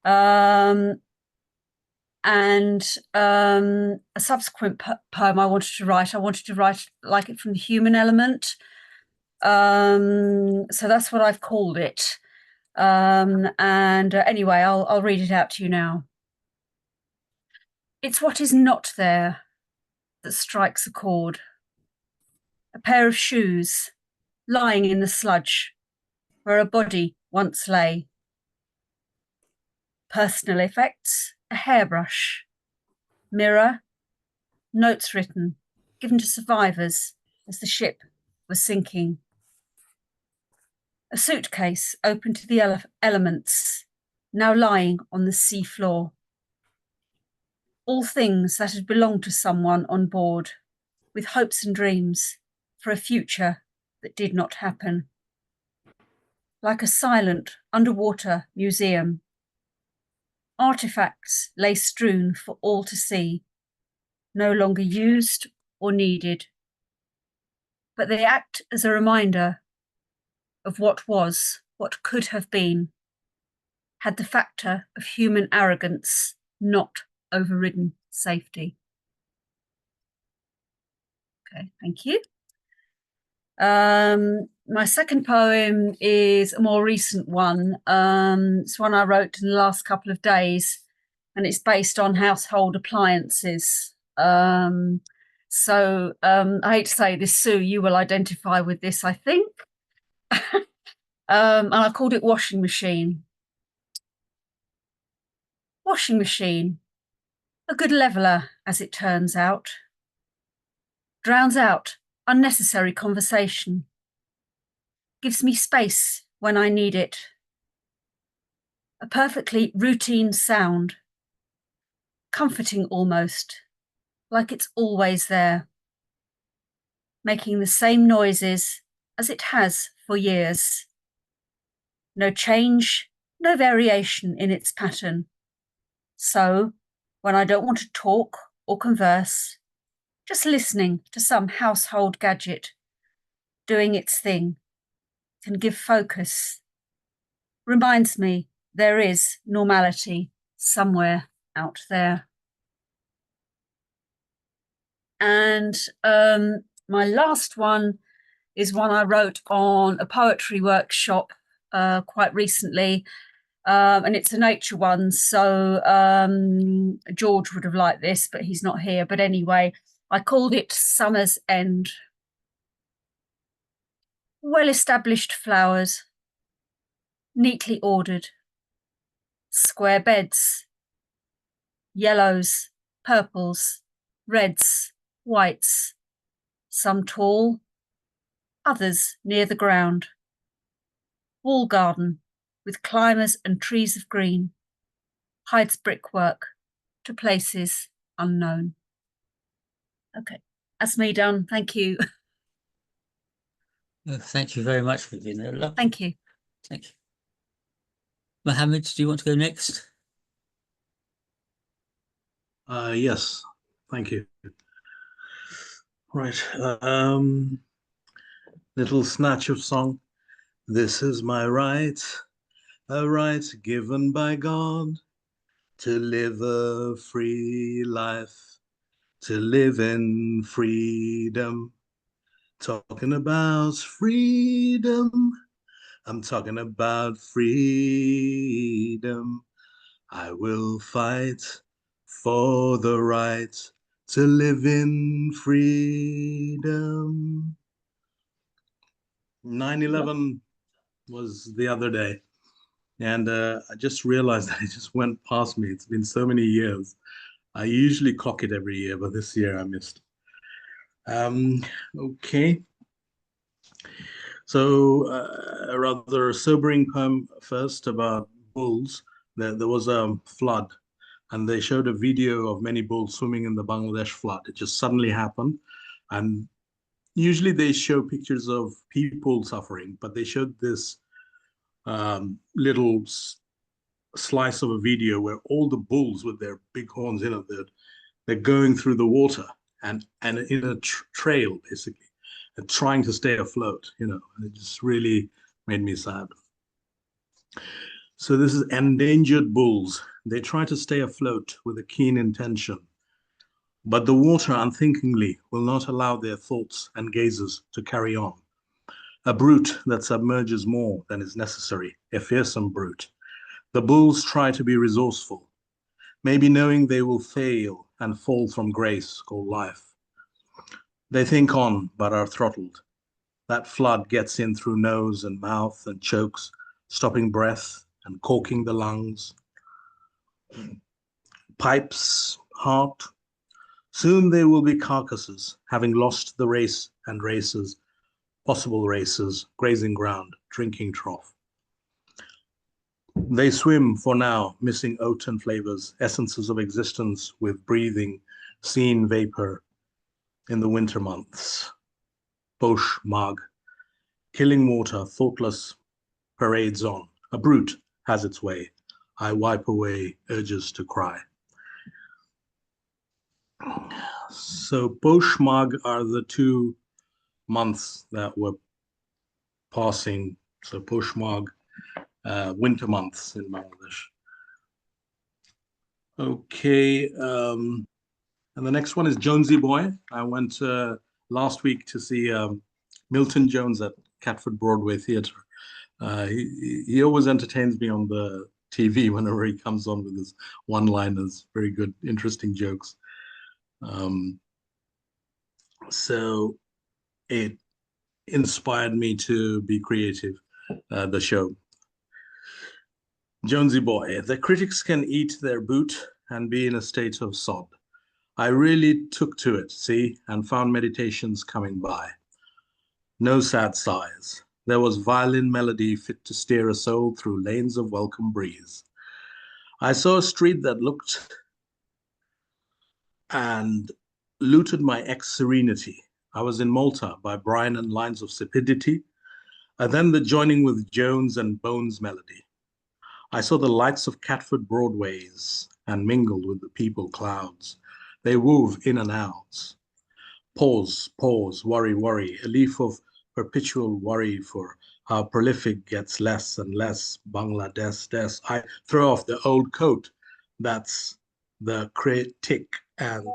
Um, and a subsequent poem I wanted to write like it from the human element. So that's what I've called it. And anyway, I'll read it out to you now. It's what is not there that strikes a chord. A pair of shoes lying in the sludge where a body once lay. Personal effects, a hairbrush, mirror, notes written, given to survivors as the ship was sinking. A suitcase open to the elements, now lying on the sea floor. All things that had belonged to someone on board, with hopes and dreams for a future that did not happen. Like a silent underwater museum, artifacts lay strewn for all to see, no longer used or needed. But they act as a reminder of what was, what could have been, had the factor of human arrogance not overridden safety. Okay, thank you. My second poem is a more recent one. It's one I wrote in the last couple of days, and it's based on household appliances. I hate to say this, Sue, you will identify with this, I think. And I called it washing machine. Washing machine, a good leveler, as it turns out. Drowns out unnecessary conversation. Gives me space when I need it. A perfectly routine sound. Comforting almost, like it's always there. Making the same noises as it has for years. No change, no variation in its pattern. So, when I don't want to talk or converse, just listening to some household gadget doing its thing can give focus. Reminds me there is normality somewhere out there. And my last one is one I wrote on a poetry workshop quite recently. And it's a nature one, so George would have liked this, but he's not here. But anyway, I called it Summer's End. Well-established flowers, neatly ordered, square beds, yellows, purples, reds, whites, some tall, others near the ground. Wall garden with climbers and trees of green, hides brickwork to places unknown. Okay, that's me done. Thank you. Thank you very much for doing that. Thank you. Thank you. Mohammed, do you want to go next? Yes, thank you. Right. Little snatch of song. This is my right, a right given by God to live a free life, to live in freedom. Talking about freedom. I'm talking about freedom. I will fight for the right to live in freedom. 9/11 was the other day, and I just realized that it just went past me. It's been so many years. I usually clock it every year, but this year I missed. Okay. So a rather sobering poem first about bulls. There was a flood, and they showed a video of many bulls swimming in the Bangladesh flood. It just suddenly happened, and usually they show pictures of people suffering, but they showed this little slice of a video where all the bulls with their big horns, they're going through the water and in a trail basically, and trying to stay afloat, and it just really made me sad. So this is endangered bulls. They try to stay afloat with a keen intention, but the water unthinkingly will not allow their thoughts and gazes to carry on. A brute that submerges more than is necessary, a fearsome brute. The bulls try to be resourceful, maybe knowing they will fail and fall from grace called life. They think on, but are throttled. That flood gets in through nose and mouth and chokes, stopping breath and corking the lungs. Pipes, heart. Soon they will be carcasses, having lost the race and races, possible races, grazing ground, drinking trough. They swim for now, missing oat and flavors, essences of existence with breathing, seen vapor in the winter months. Posh Mag, killing water, thoughtless, parades on. A brute has its way. I wipe away urges to cry. So Posh Mag are the 2 months that were passing. So Posh Mag, winter months in Bangladesh. Okay, and the next one is Jonesy Boy. I went last week to see Milton Jones at Catford Broadway Theatre. He always entertains me on the TV whenever he comes on with his one-liners, very good, interesting jokes. So it inspired me to be creative, the show. Jonesy Boy, the critics can eat their boot and be in a state of sod. I really took to it, see, and found meditations coming by. No sad sighs. There was violin melody fit to steer a soul through lanes of welcome breeze. I saw a street that looked and looted my ex-serenity. I was in Malta by Bryan and Lines of Sapidity, and then the joining with Jones and Bones melody. I saw the lights of Catford Broadways and mingled with the people clouds. They wove in and out. Pause, pause, worry, worry, a leaf of perpetual worry for how prolific gets less and less. Bangladesh, des. I throw off the old coat. That's the critic and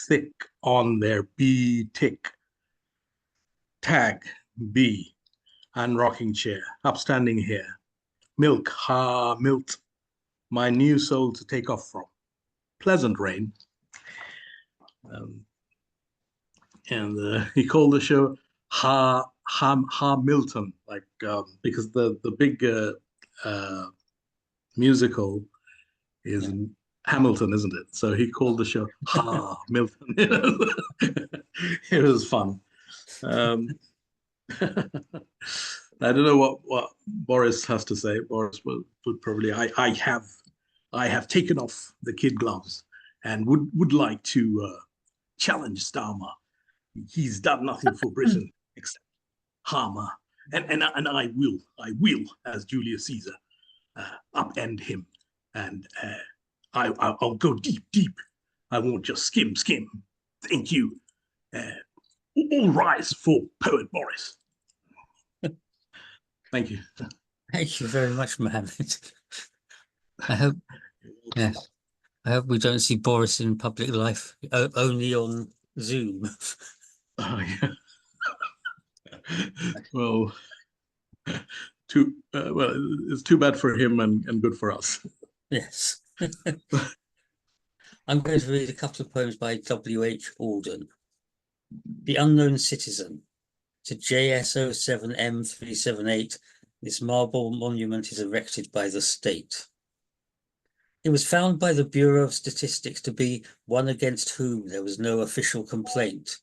thick on their B tick. Tag, B, and rocking chair, upstanding here. Milk, ha, milt, my new soul to take off from. Pleasant rain. And he called the show Ha Milton, like because the big musical is in Hamilton, isn't it? So he called the show Ha Milton. It was fun. I don't know what Boris has to say. Boris would probably I have taken off the kid gloves and would like to challenge Starmer. He's done nothing for Britain except harm, and I will, as Julius Caesar, upend him, and I'll go deep. I won't just skim. Thank you. All rise for poet Boris. Thank you. Thank you very much, Mohammed. I hope, yes, I hope we don't see Boris in public life, only on Zoom. Oh, yeah. Well, it's too bad for him and good for us. Yes. I'm going to read a couple of poems by W.H. Auden. The Unknown Citizen. To JS07M378, this marble monument is erected by the state. It was found by the Bureau of Statistics to be one against whom there was no official complaint,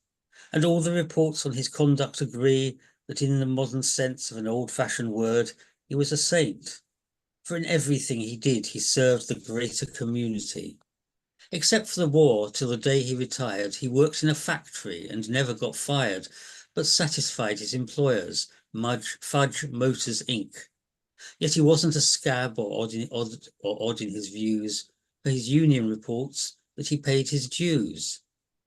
and all the reports on his conduct agree that in the modern sense of an old-fashioned word, he was a saint. For in everything he did, he served the greater community. Except for the war, till the day he retired, he worked in a factory and never got fired, but satisfied his employers, Fudge Motors Inc. Yet he wasn't a scab or odd in his views, for his union reports that he paid his dues.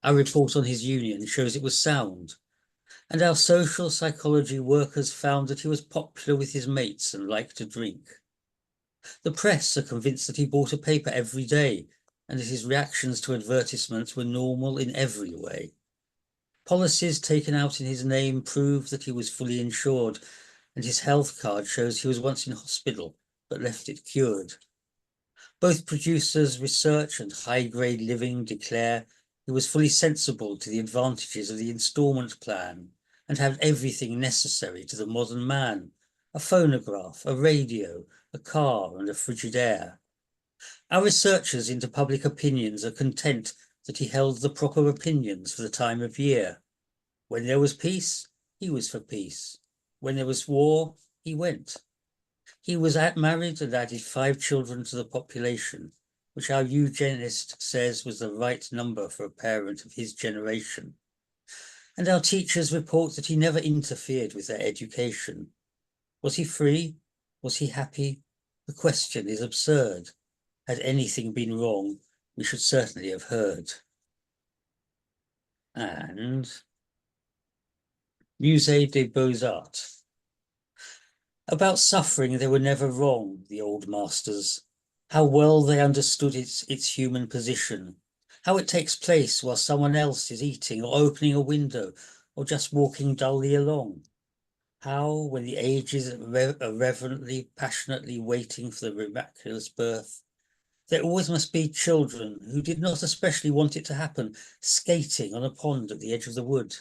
Our report on his union shows it was sound, and our social psychology workers found that he was popular with his mates and liked to drink. The press are convinced that he bought a paper every day and that his reactions to advertisements were normal in every way. Policies taken out in his name prove that he was fully insured, and his health card shows he was once in hospital but left it cured. Both producers, research and high-grade living declare he was fully sensible to the advantages of the instalment plan and had everything necessary to the modern man: a phonograph, a radio, a car and a Frigidaire. Our researchers into public opinions are content that he held the proper opinions for the time of year. When there was peace, he was for peace. When there was war, he went. He was married and added 5 children to the population, which our eugenist says was the right number for a parent of his generation. And our teachers report that he never interfered with their education. Was he free? Was he happy? The question is absurd. Had anything been wrong, we should certainly have heard. And Musée des Beaux-Arts. About suffering, they were never wrong, the old masters. How well they understood its human position, how it takes place while someone else is eating or opening a window or just walking dully along. How, when the ages are reverently, passionately waiting for the miraculous birth, there always must be children who did not especially want it to happen, skating on a pond at the edge of the wood.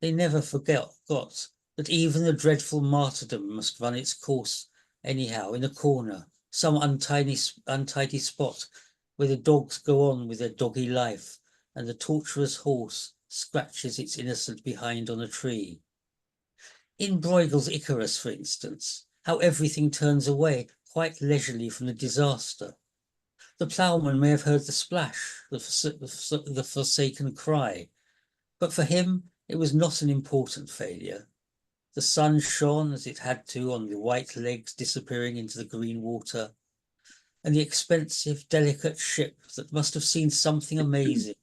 They never forgot that even the dreadful martyrdom must run its course anyhow in a corner, some untidy spot where the dogs go on with their doggy life and the torturous horse scratches its innocent behind on a tree. In Bruegel's Icarus, for instance, how everything turns away quite leisurely from the disaster. The ploughman may have heard the splash, the forsaken cry, but for him it was not an important failure. The sun shone as it had to on the white legs disappearing into the green water, and the expensive, delicate ship that must have seen something amazing,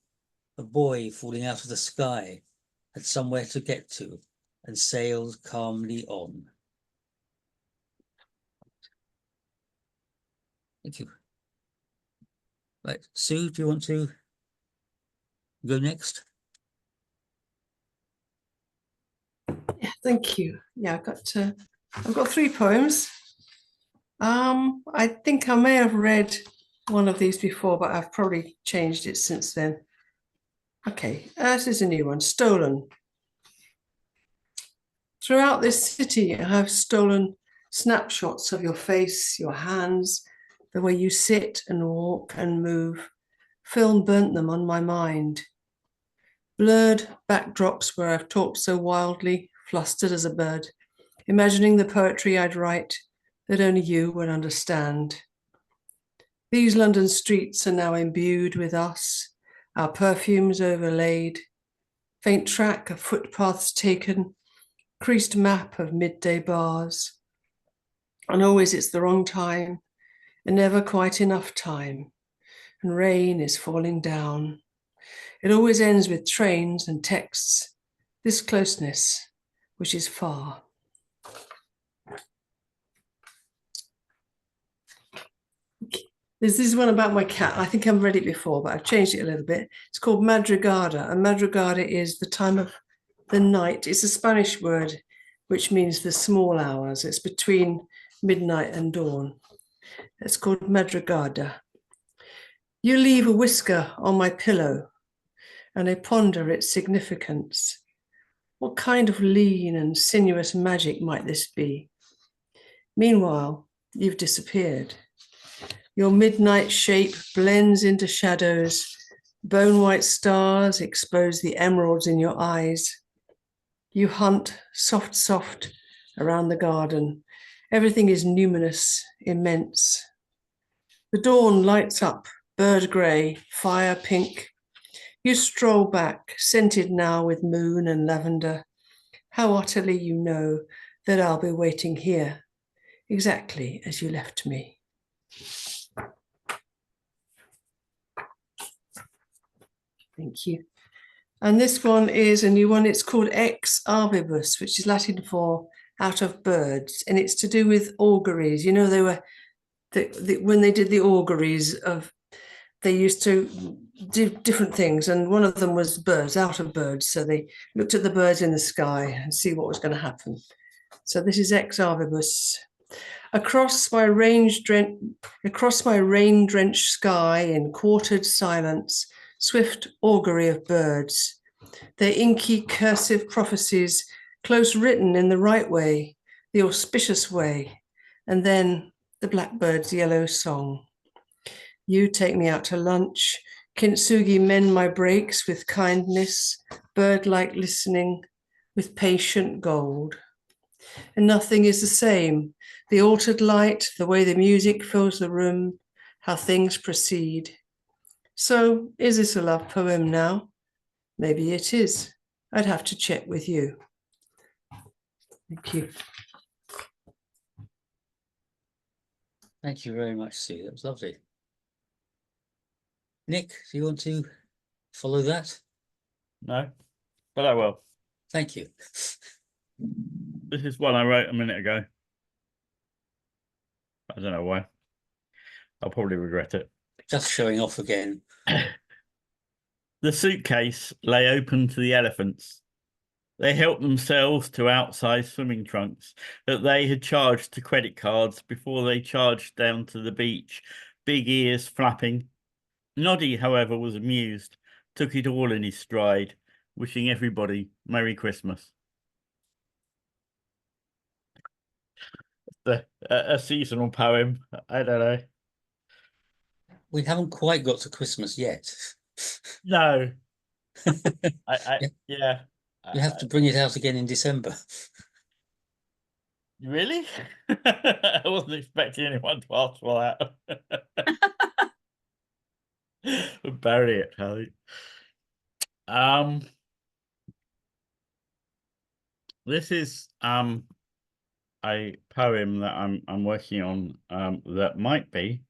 a boy falling out of the sky, had somewhere to get to and sailed calmly on. Thank you. Right, Sue, do you want to go next? Yeah, thank you. Yeah, I've got 3 poems. I think I may have read one of these before, but I've probably changed it since then. Okay, this is a new one, Stolen. Throughout this city, I have stolen snapshots of your face, your hands, the way you sit and walk and move. Film burnt them on my mind. Blurred backdrops where I've talked so wildly, flustered as a bird, imagining the poetry I'd write that only you would understand. These London streets are now imbued with us, our perfumes overlaid, faint track of footpaths taken, creased map of midday bars. And always it's the wrong time, and never quite enough time, and rain is falling down. It always ends with trains and texts, this closeness, which is far. There's this one about my cat. I think I've read it before, but I've changed it a little bit. It's called Madrugada, and Madrugada is the time of the night. It's a Spanish word which means the small hours. It's between midnight and dawn. It's called Madrugada. You leave a whisker on my pillow, and I ponder its significance. What kind of lean and sinuous magic might this be? Meanwhile, you've disappeared. Your midnight shape blends into shadows. Bone-white stars expose the emeralds in your eyes. You hunt soft around the garden. Everything is numinous, immense. The dawn lights up, bird grey, fire pink. You stroll back, scented now with moon and lavender. How utterly you know that I'll be waiting here, exactly as you left me. Thank you. And this one is a new one. It's called Ex Arbibus, which is Latin for out of birds. And it's to do with auguries. You know, they were when they did the auguries of, they used to do different things, and one of them was birds, out of birds. So they looked at the birds in the sky and see what was going to happen. So this is Ex Avibus. Across my rain-drenched sky in quartered silence, swift augury of birds, their inky cursive prophecies, close written in the right way, the auspicious way, and then the blackbird's yellow song. You take me out to lunch, kintsugi mend my breaks with kindness, bird-like listening with patient gold. And nothing is the same. The altered light, the way the music fills the room, how things proceed. So, is this a love poem now? Maybe it is. I'd have to check with you. Thank you. Thank you very much, Sue. That was lovely. Nick, do you want to follow that? No, but I will. Thank you. This is one I wrote a minute ago. I don't know why. I'll probably regret it. Just showing off again. The suitcase lay open to the elephants. They helped themselves to outsized swimming trunks that they had charged to credit cards before they charged down to the beach, big ears flapping. Noddy, however, was amused, took it all in his stride, wishing everybody Merry Christmas. A seasonal poem. I don't know. We haven't quite got to Christmas yet. No. Yeah. Yeah. You have to bring it out again in December. Really? I wasn't expecting anyone to ask for that. Bury it, Harry. This is a poem that I'm working on that might be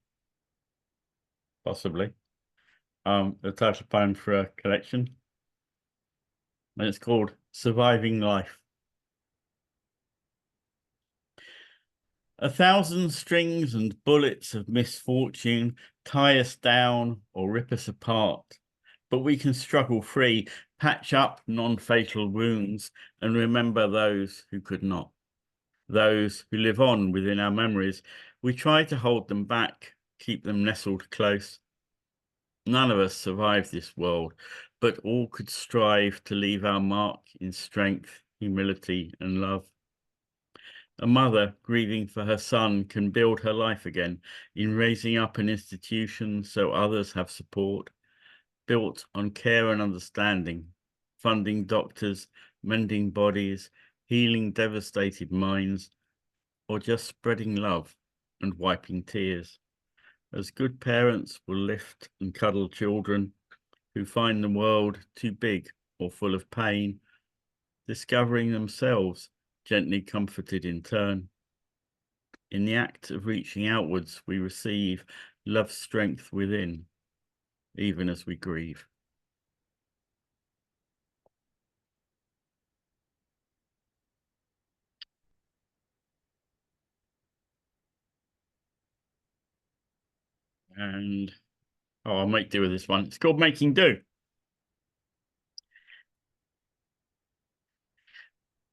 possibly the title poem for a collection, and it's called Surviving Life. 1,000 strings and bullets of misfortune tie us down or rip us apart, but we can struggle free, patch up non-fatal wounds, and remember those who could not. Those who live on within our memories, we try to hold them back, keep them nestled close. None of us survived this world, but all could strive to leave our mark in strength, humility, and love. A mother grieving for her son can build her life again in raising up an institution so others have support, built on care and understanding, funding doctors, mending bodies, healing devastated minds, or just spreading love and wiping tears. As good parents will lift and cuddle children who find the world too big or full of pain, discovering themselves gently comforted in turn. In the act of reaching outwards, we receive love's strength within, even as we grieve. And, I might do with this one. It's called Making Do.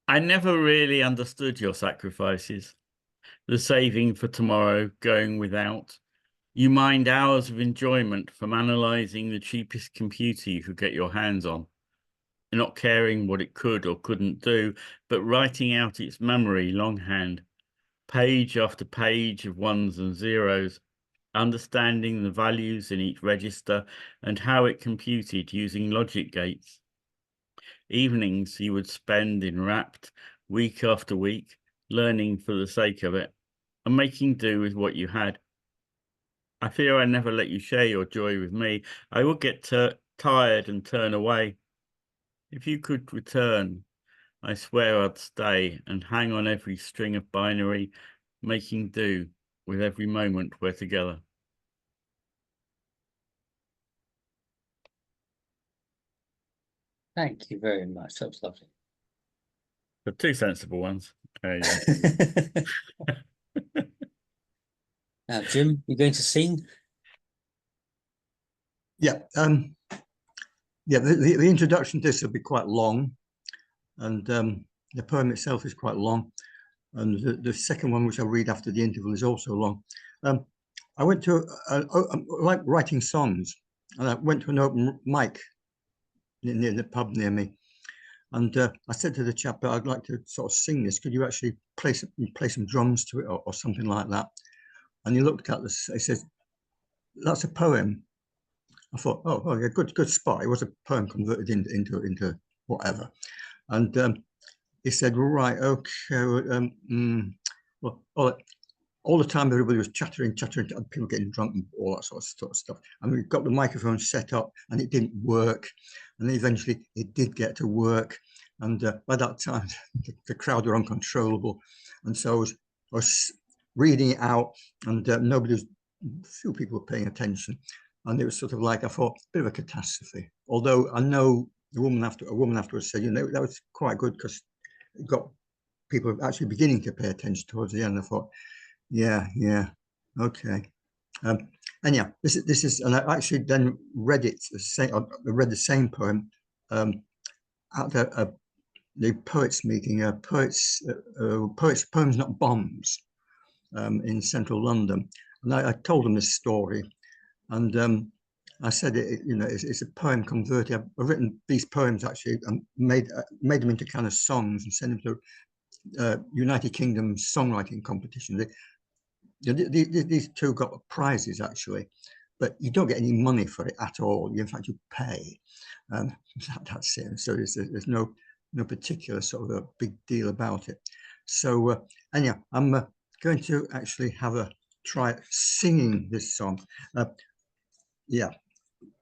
I never really understood your sacrifices. The saving for tomorrow, going without. You mined hours of enjoyment from analysing the cheapest computer you could get your hands on, not caring what it could or couldn't do, but writing out its memory longhand, page after page of ones and zeros, understanding the values in each register and how it computed using logic gates. Evenings you would spend enwrapped, week after week, learning for the sake of it, and making do with what you had. I fear I never let you share your joy with me. I would get tired and turn away. If you could return, I swear I'd stay and hang on every string of binary, making do with every moment we're together. Thank you very much. That was lovely. The two sensible ones. There you go. Now, Jim, you're going to sing? Yeah, the introduction to this will be quite long, and the poem itself is quite long, and the second one, which I'll read after the interval, is also long. I went to I like writing songs, and I went to an open mic near the pub near me, and I said to the chap that I'd like to sort of sing this. Could you actually play some drums to it or something like that? And he looked at this. He says, "That's a poem." I thought, oh yeah, good spot. It was a poem converted into whatever. And he said, right, okay. Well, all the time everybody was chattering, people getting drunk and all that sort of stuff. And we got the microphone set up and it didn't work. And eventually it did get to work. And by that time, the crowd were uncontrollable. And so I was reading it out, and few people were paying attention. And it was sort of like, I thought, a bit of a catastrophe. Although I know a woman afterwards said, that was quite good because it got people actually beginning to pay attention towards the end. I thought, yeah, okay. And yeah, this is, and I actually then read it I read the same poem at the poets meeting, poets poems not bombs, in central London, and I told them this story. And I said, it's a poem converted. I've written these poems actually and made them into kind of songs and sent them to United Kingdom songwriting competition. These two got prizes actually, but you don't get any money for it at all. In fact, you pay. That's it. So there's no particular sort of a big deal about it. So anyhow, I'm going to actually have a try singing this song. Yeah,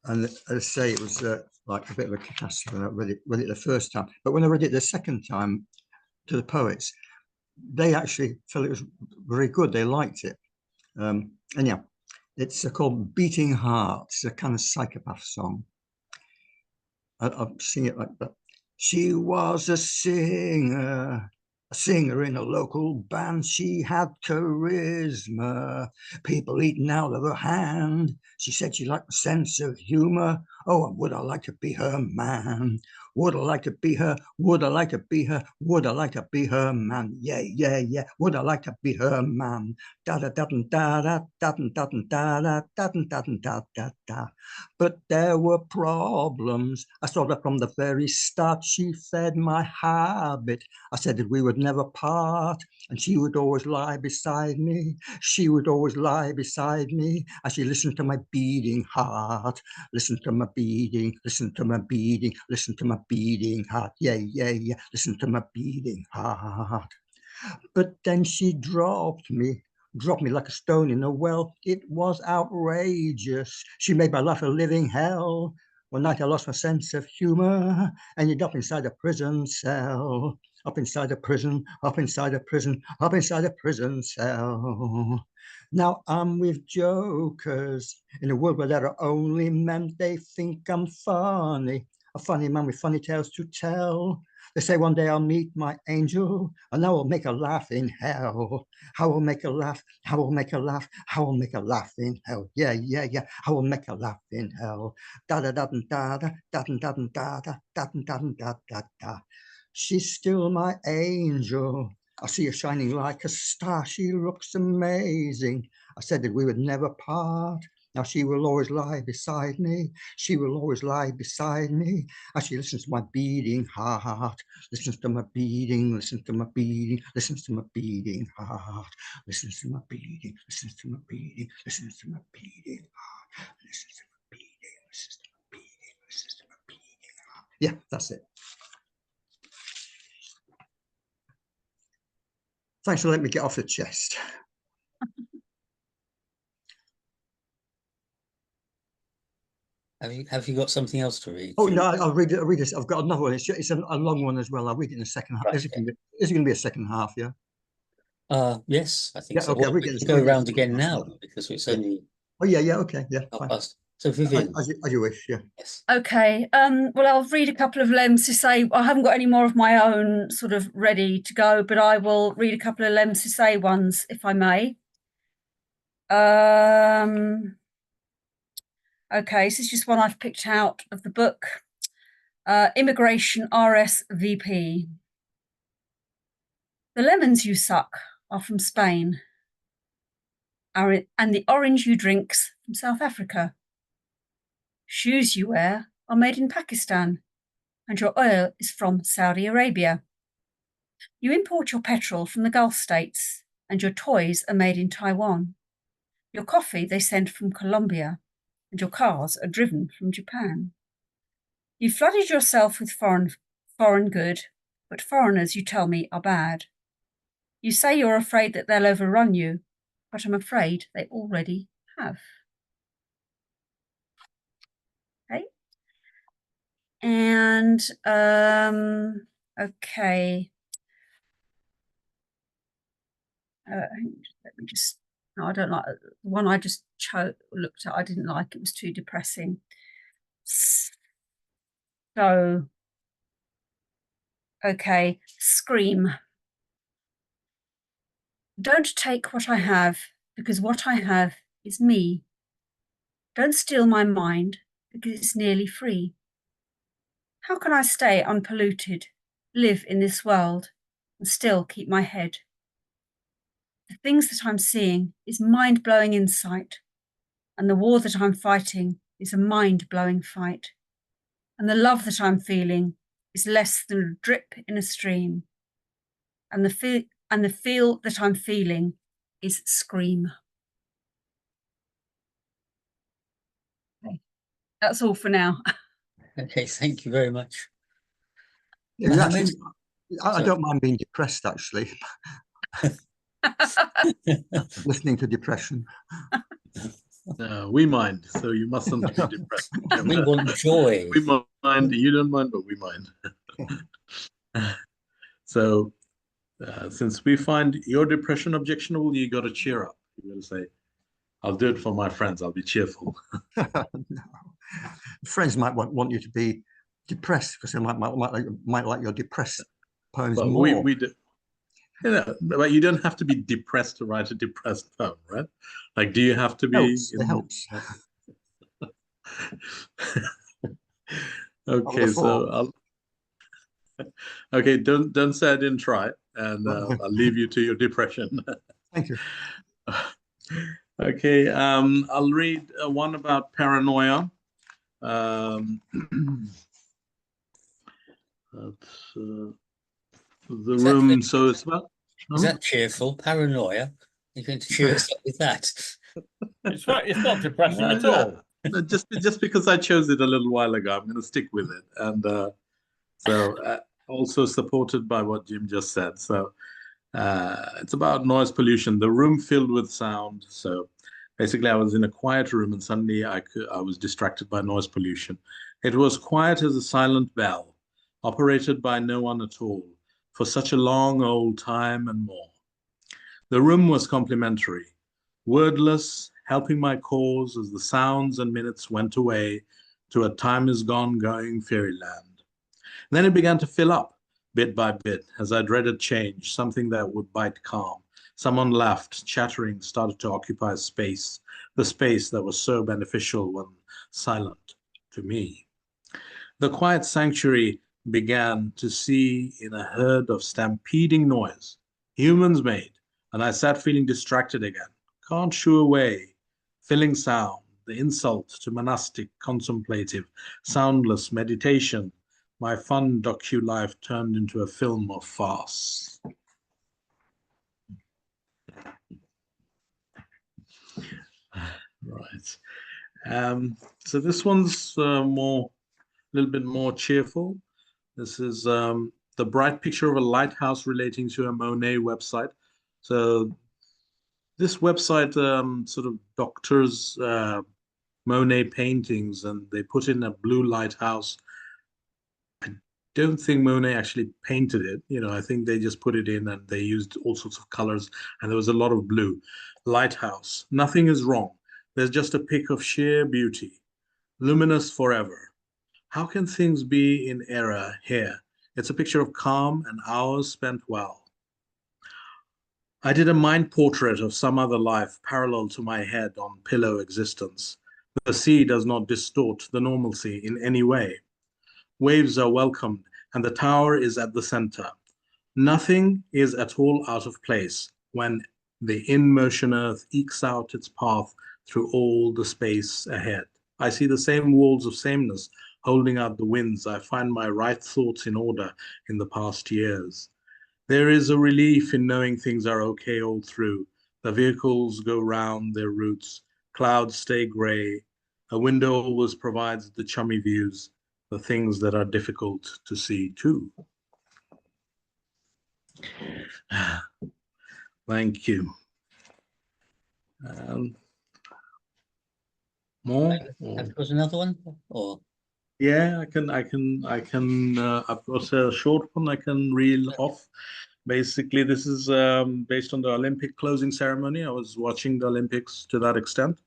and as I say, it was like a bit of a catastrophe when I read it the first time. But when I read it the second time to the poets, they actually felt it was very good. They liked it. Anyhow, it's called Beating Heart. It's a kind of psychopath song. I'll sing it like that. She was a singer in a local band. She had charisma, people eating out of her hand. She said she liked a sense of humor. Oh, and would I like to be her man? Would I like to be her? Would I like to be her? Would I like to be her man? Yeah. Would I like to be her man? Da da da da da da da da da da da. But there were problems. I saw that from the very start. She fed my habit. I said that we would never part, and she would always lie beside me. She would always lie beside me as she listened to my beating heart. Listen to my beating, listen to my beating, listen to my beating heart. Yeah, listen to my beating heart. But then she dropped me like a stone in a well. It was outrageous. She made my life a living hell. One night I lost my sense of humor, ended up inside a prison cell. Up inside a prison, up inside a prison, up inside a prison cell. Now I'm with jokers in a world where there are only men. They think I'm funny, a funny man with funny tales to tell. They say one day I'll meet my angel and I will make a laugh in hell. I will make a laugh, I will make a laugh, I will make a laugh in hell. Yeah, I will make a laugh in hell. Da da da da da da da da da da da da da. She's still my angel. I see her shining like a star. She looks amazing. I said that we would never part. Now she will always lie beside me. She will always lie beside me as she listens to my beating heart. Listens to my beating, listens to my beating, listens to my beating heart. Listens to my beating, listens to my beating, listens to my beating heart. Listens to my beating, listens to my beating, listens to my beating heart. Yeah, that's it. Thanks for letting me get off the chest. Have you got something else to read? Oh, no, I'll read it. I've got another one. It's a long one as well. I'll read it in the second half. Right, Is it going to be a second half? Yeah. Yes, I think Yeah, so. okay, Or we can go around again now because it's only Oh yeah, okay, yeah. half Fine. past. So Vivian, As you wish, yeah. yes. Okay. Well, I'll read a couple of Lemns Sissay. I haven't got any more of my own sort of ready to go, but I will read a couple of Lemns Sissay ones, if I may. Okay, this is just one I've picked out of the book. Immigration RSVP. The lemons you suck are from Spain, and the orange you drink's from South Africa. Shoes you wear are made in Pakistan, and your oil is from Saudi Arabia. You import your petrol from the Gulf states, and your toys are made in Taiwan. Your coffee they send from Colombia, and your cars are driven from Japan. You flooded yourself with foreign good, but foreigners, you tell me, are bad. You say you're afraid that they'll overrun you, but I'm afraid they already have. Okay. And, okay. Let me just, no, I don't like the one I just looked at. I didn't like it, was too depressing. So, okay, Scream. Don't take what I have, because what I have is me. Don't steal my mind, because it's nearly free. How can I stay unpolluted, live in this world, and still keep my head? The things that I'm seeing is mind-blowing insight, and the war that I'm fighting is a mind-blowing fight, and the love that I'm feeling is less than a drip in a stream, and the feel that I'm feeling is Scream. Okay. That's all for now. Okay, thank you very much. Yeah, Mohammed? I don't mind being depressed, actually. Listening to depression. We mind, so you mustn't be depressed. We want joy. We mind, you don't mind, but we mind. So, since we find your depression objectionable, you got to cheer up. You got to say, I'll do it for my friends. I'll be cheerful. No. Friends might want you to be depressed because they might like your depressed poems But more. we do. You know, but you don't have to be depressed to write a depressed poem, right? Like, do you have to be? It helps. Okay, so okay, don't say I didn't try, and I'll leave you to your depression. Thank you. Okay, I'll read one about paranoia. That's the room. So it's about. Is that cheerful? Paranoia? You're going to cheer us up with that? It's not depressing at all. Just because I chose it a little while ago, I'm going to stick with it, and so also supported by what Jim just said. So it's about noise pollution. The room filled with sound. So basically, I was in a quiet room, and suddenly I was distracted by noise pollution. It was quiet as a silent bell, operated by no one at all, for such a long old time and more. The room was complimentary, wordless, helping my cause as the sounds and minutes went away to a time is gone going fairyland. Then it began to fill up, bit by bit, as I dreaded change, something that would bite calm. Someone laughed, chattering started to occupy space, the space that was so beneficial when silent to me. The quiet sanctuary began to see in a herd of stampeding noise, humans made, and I sat feeling distracted again, can't shoo away, filling sound, the insult to monastic, contemplative, soundless meditation. My fun docu-life turned into a film of farce. Right. So this one's a little bit more cheerful. This is the bright picture of a lighthouse relating to a Monet website. So this website sort of doctors Monet paintings, and they put in a blue lighthouse. I don't think Monet actually painted it. You know, I think they just put it in and they used all sorts of colors, and there was a lot of blue. Lighthouse. Nothing is wrong. There's just a pic of sheer beauty. Luminous forever. How can things be in error here? It's a picture of calm and hours spent well. I did a mind portrait of some other life parallel to my head on pillow existence. The sea does not distort the normalcy in any way. Waves are welcomed, and the tower is at the center. Nothing is at all out of place when the in-motion earth ekes out its path through all the space ahead. I see the same walls of sameness holding out the winds. I find my right thoughts in order in the past years. There is a relief in knowing things are okay all through. The vehicles go round their routes. Clouds stay gray. A window always provides the chummy views, the things that are difficult to see too. Thank you. More? Have you got another one? Or Yeah, I've got a short one I can reel off. Basically, this is based on the Olympic closing ceremony. I was watching the Olympics to that extent.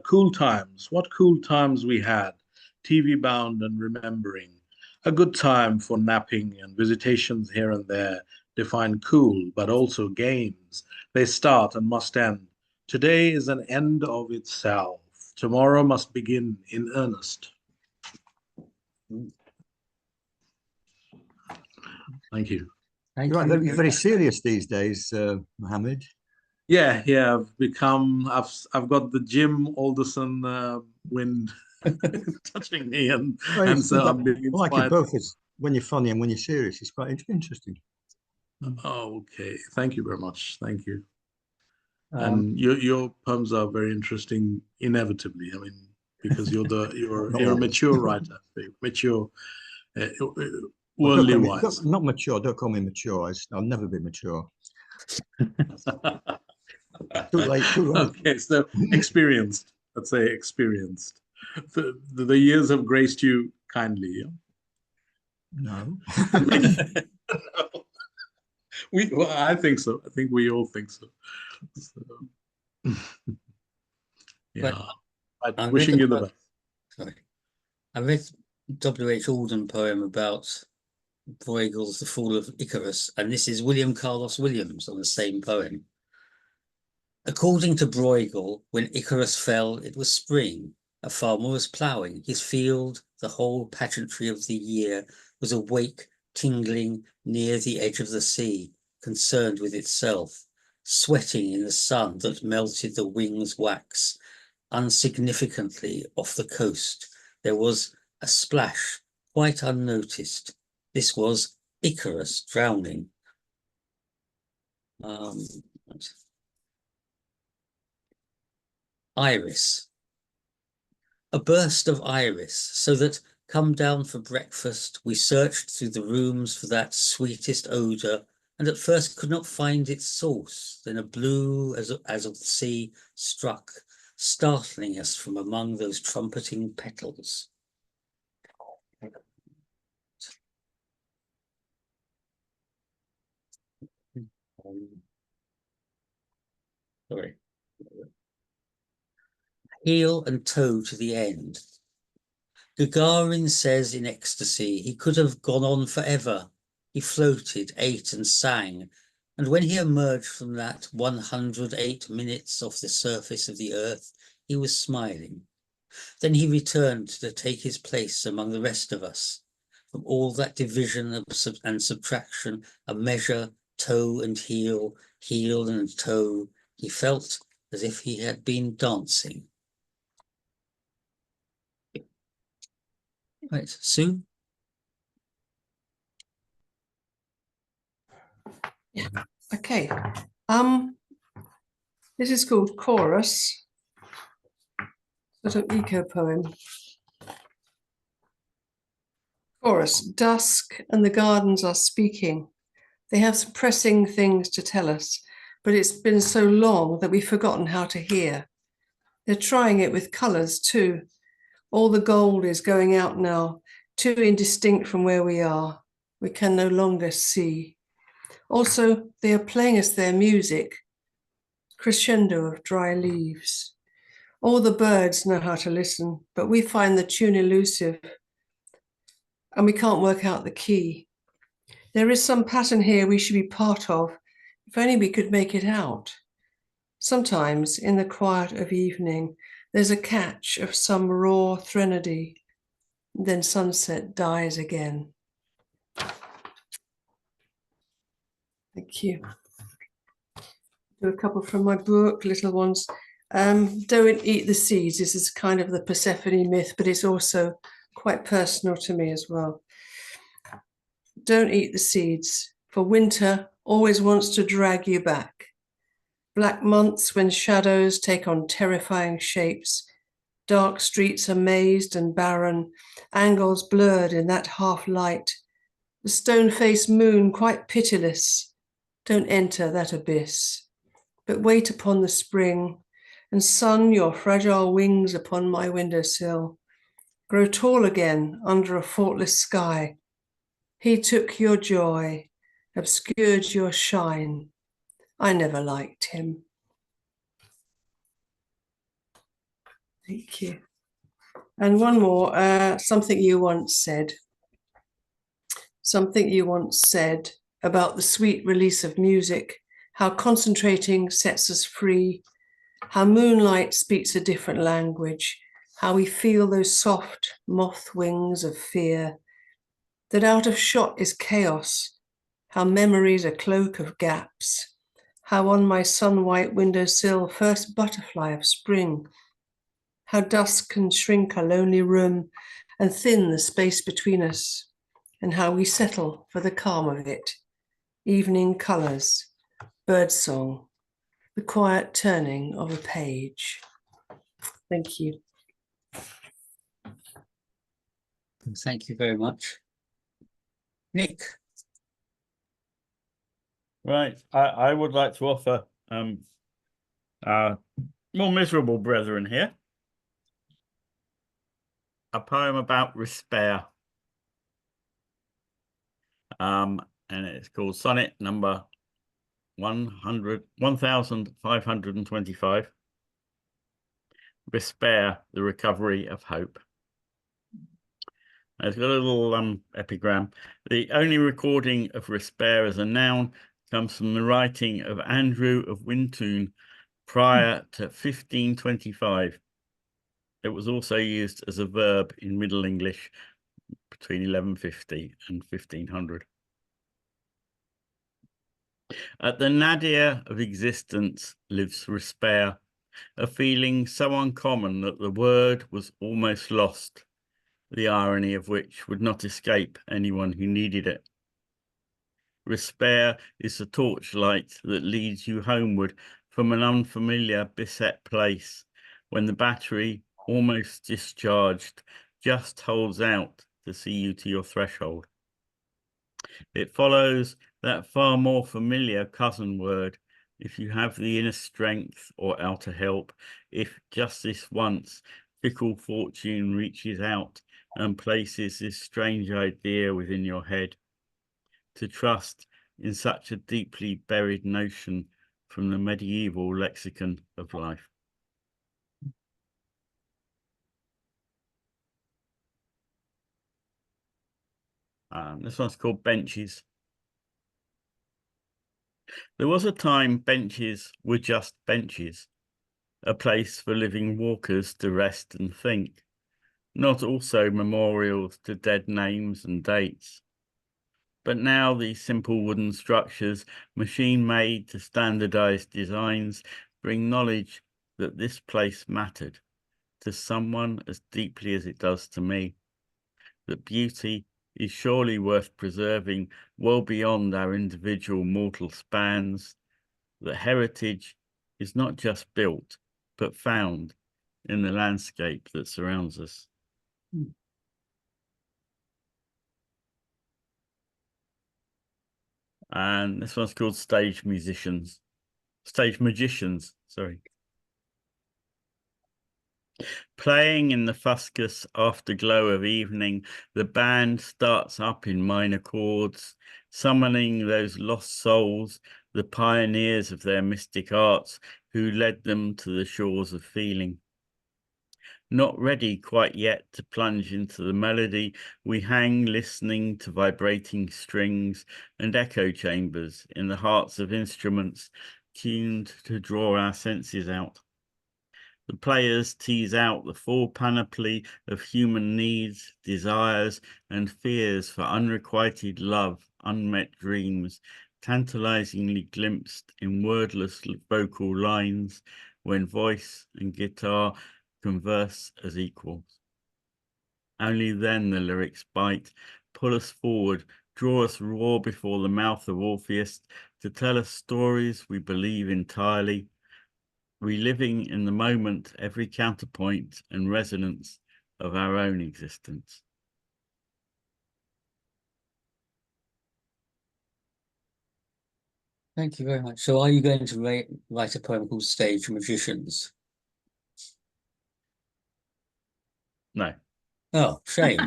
Cool times. What cool times we had. TV bound and remembering. A good time for napping and visitations here and there. Define cool, but also games. They start and must end. Today is an end of itself. Tomorrow must begin in earnest. Thank you. thank You're, you. right, you're very serious these days, Mohammed. Yeah, I've got the Jim Alderson wind touching me, and so I'm being I like it inspired. both as when you're funny and when you're serious. It's quite interesting. Oh, okay. Thank you very much. Thank you. Um, And your poems are very interesting, inevitably. I mean, because you're Not a always. mature writer, mature, Well, worldly don't wise. not mature. Don't call me mature. I'll never be mature. Too late. Too late. Okay, so experienced. Let's say experienced. The years have graced you kindly. Yeah? No. Well, I think so. I think we all think so. Yeah. I'm wishing you the best. Sorry. I read W.H. Auden poem about Bruegel's The Fall of Icarus, and this is William Carlos Williams on the same poem. According to Bruegel, when Icarus fell, it was spring. A farmer was ploughing his field. The whole pageantry of the year was awake, tingling near the edge of the sea, concerned with itself, sweating in the sun that melted the wings' wax. Unsignificantly off the coast, there was a splash, quite unnoticed. This was Icarus drowning. Iris. A burst of iris, so that, come down for breakfast, we searched through the rooms for that sweetest odour, and at first could not find its source. Then a blue as of the sea struck, startling us from among those trumpeting petals. Sorry. Heel and toe to the end. Gagarin says in ecstasy he could have gone on forever. He floated, ate and sang, and when he emerged from that 108 minutes off the surface of the earth, he was smiling. Then he returned to take his place among the rest of us. From all that division and subtraction, a measure, toe and heel, heel and toe, he felt as if he had been dancing. Right, Sue? Yeah. Okay. This is called Chorus, sort of eco poem. Chorus. Dusk and the gardens are speaking. They have some pressing things to tell us, but it's been so long that we've forgotten how to hear. They're trying it with colours too. All the gold is going out now, too indistinct from where we are. We can no longer see. Also, they are playing us their music, crescendo of dry leaves. All the birds know how to listen, but we find the tune elusive and we can't work out the key. There is some pattern here we should be part of, If only we could make it out. Sometimes in the quiet of evening, there's a catch of some raw threnody, then sunset dies again. Thank you. Do a couple from my book, little ones. Don't eat the seeds. This is kind of the Persephone myth, but it's also quite personal to me as well. Don't eat the seeds, for winter always wants to drag you back. Black months when shadows take on terrifying shapes, dark streets are mazed and barren, angles blurred in that half light, the stone-faced moon quite pitiless. Don't enter that abyss, but wait upon the spring, and sun your fragile wings upon my windowsill. Grow tall again under a faultless sky. He took your joy, obscured your shine. I never liked him. Thank you. And one more, something you once said. Something you once said about the sweet release of music, how concentrating sets us free, how moonlight speaks a different language, how we feel those soft moth wings of fear, that out of shot is chaos, how memory's a cloak of gaps, how on my sun-white windowsill first butterfly of spring, how dusk can shrink a lonely room and thin the space between us, and how we settle for the calm of it, evening colours, birdsong, the quiet turning of a page. Thank you. Thank you very much. Nick. Right, I would like to offer our more miserable brethren here a poem about despair. And it's called Sonnet number 1525. Despair, the recovery of hope. It's got a little epigram. The only recording of despair as a noun comes from the writing of Andrew of Wintoun prior to 1525. It was also used as a verb in Middle English between 1150 and 1500. At the nadir of existence lives despair, a feeling so uncommon that the word was almost lost, the irony of which would not escape anyone who needed it. Despair is the torchlight that leads you homeward from an unfamiliar beset place, when the battery, almost discharged, just holds out to see you to your threshold. It follows that far more familiar cousin word, if you have the inner strength or outer help, if just this once fickle fortune reaches out and places this strange idea within your head, to trust in such a deeply buried notion from the medieval lexicon of life. This one's called Benches. There was a time benches were just benches, a place for living walkers to rest and think, not also memorials to dead names and dates. But now these simple wooden structures, machine-made to standardized designs, bring knowledge that this place mattered to someone as deeply as it does to me, that beauty is surely worth preserving well beyond our individual mortal spans, that heritage is not just built, but found in the landscape that surrounds us. And this one's called Stage Magicians, sorry. Playing in the fuscous afterglow of evening, the band starts up in minor chords, summoning those lost souls, the pioneers of their mystic arts, who led them to the shores of feeling. Not ready quite yet to plunge into the melody, we hang listening to vibrating strings and echo chambers in the hearts of instruments tuned to draw our senses out. The players tease out the full panoply of human needs, desires, and fears for unrequited love, unmet dreams, tantalizingly glimpsed in wordless vocal lines when voice and guitar converse as equals. Only then the lyrics bite, pull us forward, draw us raw before the mouth of Orpheus to tell us stories we believe entirely, reliving in the moment every counterpoint and resonance of our own existence. Thank you very much. So are you going to write a poem called Stage Magicians? No. Oh, shame.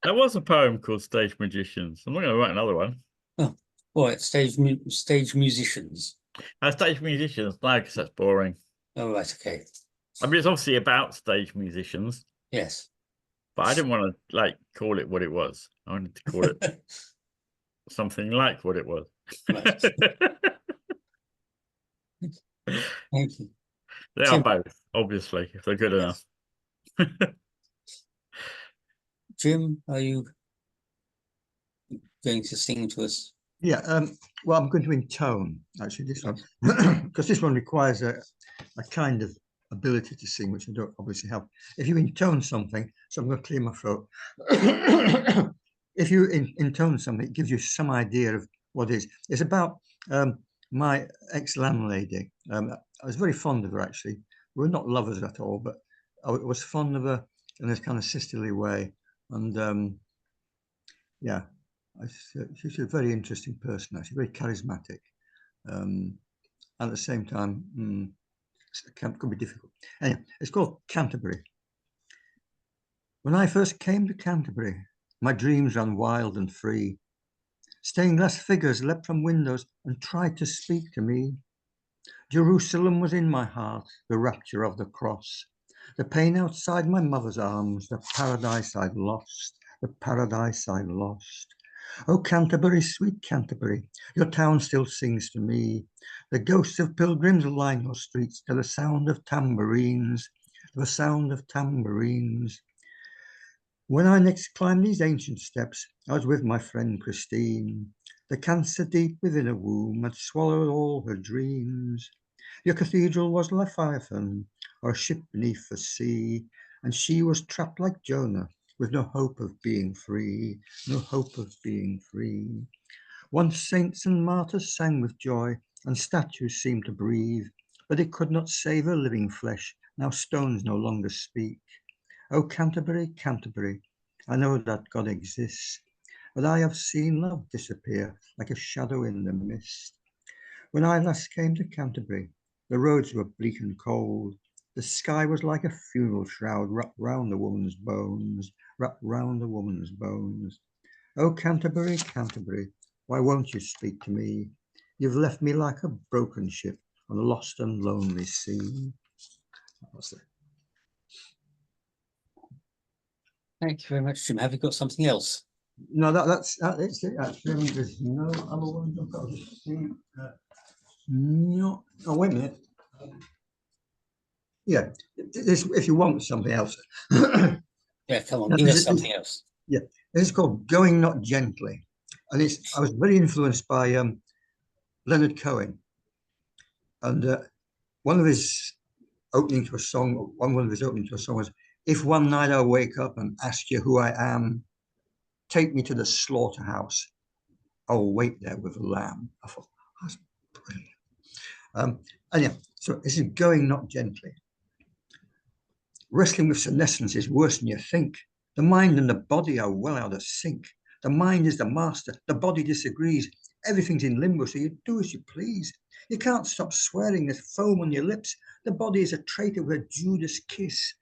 There was a poem called Stage Magicians. I'm not going to write another one. Oh, all right, stage musicians. Stage Musicians, no, because that's boring. Oh, right, okay. I mean, it's obviously about stage musicians, Yes. but I didn't want to like call it what it was. I wanted to call it something like what it was. Right. Thank you. They are Tim. both, obviously, if they're good enough. Jim, are you going to sing to us? Yeah, well, I'm going to intone actually this one because this one requires a kind of ability to sing, which I don't obviously have. If you intone something, so I'm going to clear my throat. If you intone something, it gives you some idea of what it is. It's about my ex-landlady. I was very fond of her, actually. We're not lovers at all, but I was fond of her in this kind of sisterly way. And yeah, she's a very interesting person, actually, very charismatic. At the same time, it could be difficult. Anyway, it's called Canterbury. When I first came to Canterbury, my dreams ran wild and free. Stained glass figures leapt from windows and tried to speak to me. Jerusalem was in my heart, the rapture of the cross. The pain outside my mother's arms, the paradise I'd lost, the paradise I'd lost. Oh, Canterbury, sweet Canterbury, your town still sings to me. The ghosts of pilgrims line your streets to the sound of tambourines, the sound of tambourines. When I next climbed these ancient steps, I was with my friend Christine. The cancer deep within her womb had swallowed all her dreams. Your cathedral was Leviathan, or a ship beneath the sea, and she was trapped like Jonah, with no hope of being free, no hope of being free. Once saints and martyrs sang with joy, and statues seemed to breathe, but it could not save her living flesh. Now stones no longer speak. Oh, Canterbury, Canterbury, I know that God exists, but I have seen love disappear like a shadow in the mist. When I last came to Canterbury, the roads were bleak and cold. The sky was like a funeral shroud wrapped round the woman's bones, wrapped round the woman's bones. Oh, Canterbury, Canterbury, why won't you speak to me? You've left me like a broken ship on a lost and lonely sea. What's that? Thank you very much, Jim. Have you got something else? No, that's it. Actually, there's no other ones I've got to see. No. Oh, wait a minute. Yeah, if you want something else. Yeah, come on, give us something else. Yeah, it's called Going Not Gently, and I was very influenced by Leonard Cohen, and one of his opening to a song was, "If one night I wake up and ask you who I am, take me to the slaughterhouse. I'll wait there with a lamb." I thought, that's brilliant. Anyhow, so this is Going Not Gently. Wrestling with senescence is worse than you think. The mind and the body are well out of sync. The mind is the master, the body disagrees. Everything's in limbo, so you do as you please. You can't stop swearing, there's foam on your lips. The body is a traitor with a Judas kiss.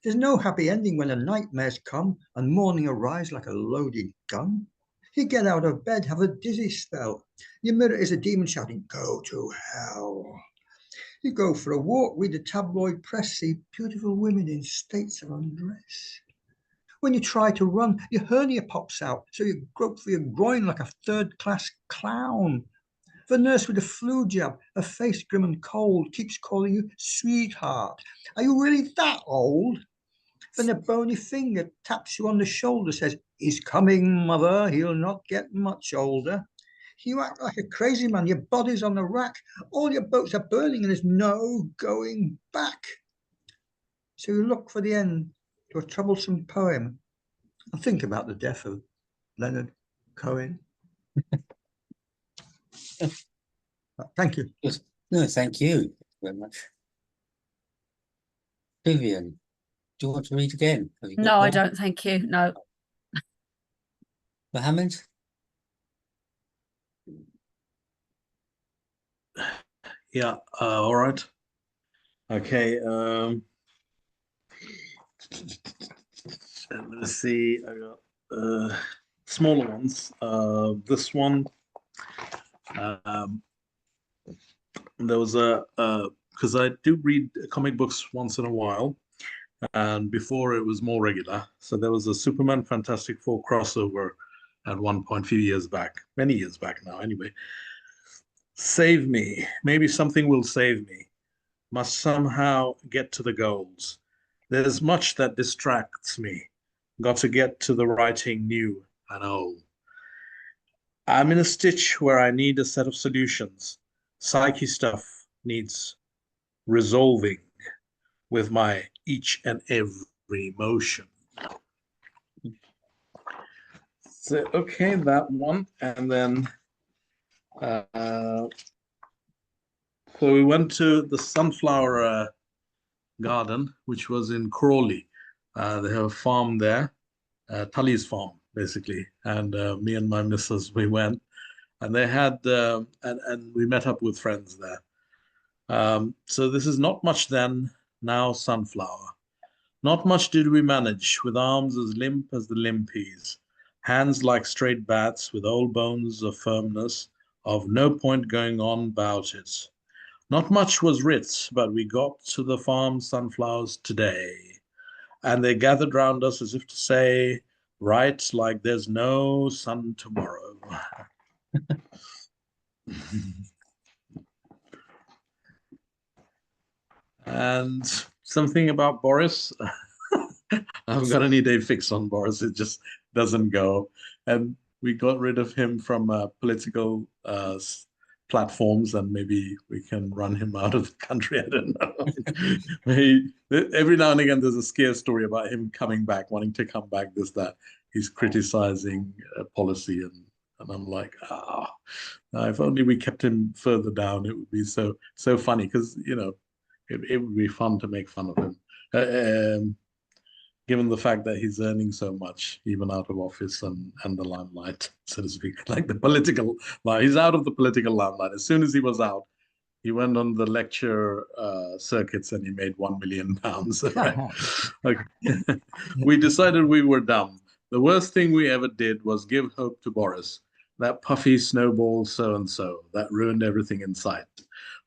There's no happy ending when the nightmares come and morning arrives like a loaded gun. You get out of bed, have a dizzy spell. Your mirror is a demon shouting, "Go to hell." You go for a walk, read the tabloid press, see beautiful women in states of undress. When you try to run, your hernia pops out, so you grope for your groin like a third-class clown. The nurse with the flu jab, her face grim and cold, keeps calling you sweetheart. Are you really that old? Then a bony finger taps you on the shoulder, says, he's coming, mother, he'll not get much older. You act like a crazy man, your body's on the rack, all your boats are burning and there's no going back. So you look for the end to a troublesome poem and think about the death of Leonard Cohen. Thank you. Yes. No, thank you very much. Vivian, do you want to read again? Have you got No, I more? don't, thank you. No. Mohammed? Yeah, all right. Okay. Let's see. I got smaller ones. This one. There was because I do read comic books once in a while, and before it was more regular. So there was a Superman Fantastic Four crossover at one point, a few years back, many years back now, anyway. Save me. Maybe something will save me. Must somehow get to the goals. There's much that distracts me. Got to get to the writing new and old. I'm in a stitch where I need a set of solutions. Psyche stuff needs resolving with my each and every motion. So, okay, that one. And then, so we went to the sunflower garden, which was in Crawley. They have a farm there, Tully's farm, basically. And me and my missus, we went, and they had, and we met up with friends there. So this is not much then, now sunflower. Not much did we manage, with arms as limp as the limpies, hands like straight bats, with old bones of firmness, of no point going on about it. Not much was writ, but we got to the farm sunflowers today, and they gathered round us as if to say, right like there's no sun tomorrow. And something about Boris. I haven't got any day fix on Boris. It just doesn't go. And we got rid of him from political platforms, and maybe we can run him out of the country. I don't know. Every now and again, there's a scare story about him coming back, wanting to come back, this, that. He's criticizing policy, and I'm like, if only we kept him further down, it would be so funny, because, you know, it would be fun to make fun of him. Given the fact that he's earning so much, even out of office and the limelight, so to speak, like the political, he's out of the political limelight. As soon as he was out, he went on the lecture circuits and he made £1 million. Okay. We decided we were dumb. The worst thing we ever did was give hope to Boris, that puffy snowball so-and-so that ruined everything in sight.